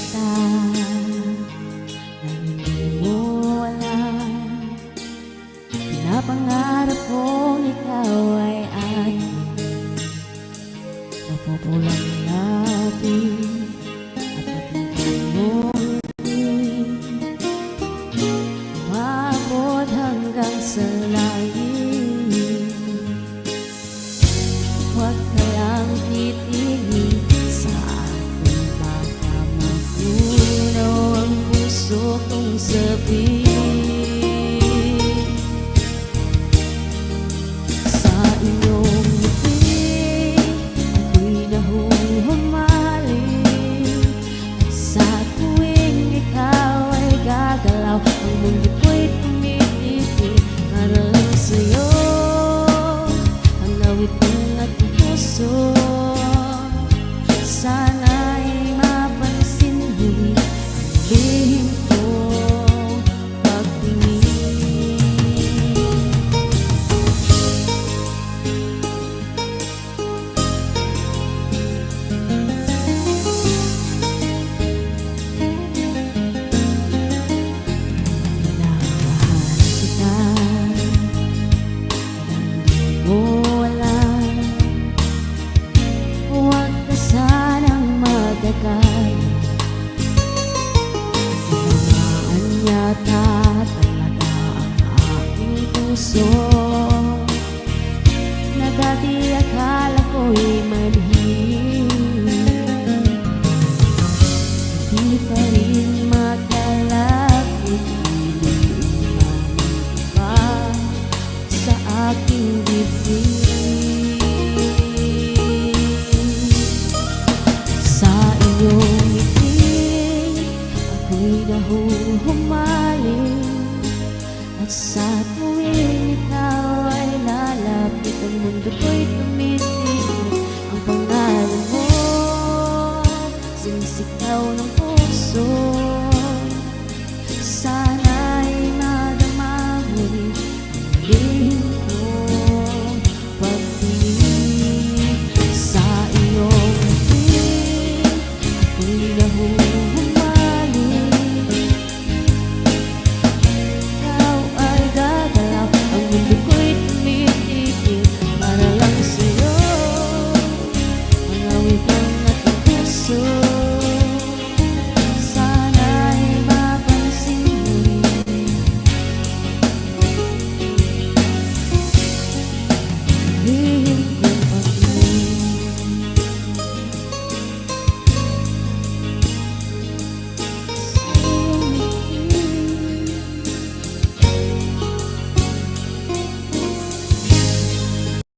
kita nang hindi mo alam. Pinapangarap kong ikaw ay aking mapupulang lapis at matingkad mong ngiti, umabot hanggang sa langit. Huwag ka lang titingin sa akin, baka magunaw ang puso kong sabihin. Sa iyong ngiti ako'y nahuhumaling. Sa tuwing ikaw ay gagalaw, ang mundo ko'y tumititi para lang sa'yo. Ang awit ng aking puso, sana'y mapansin mo'y ang lihim kong pagtingin. Minamahal kita nang di mo alam. Huwag ka sanang magagalit, tinamaan yata talaga ang aking puso, na dati akala ko'y manhid. Hindi pa rin makalapit, iniiwanan pa sa aking dibdib. Sa iyong ngiti ako'y nahuhumaling, at sa tuwing ikaw ay lalapit, ang mundo ko'y tumitigil. Ang pangalan mo, sumisigaw ng puso, sana'y madama mo'y ang lihim kong pagtingin. Sa iyong ngiti ako'y nahuhumaling,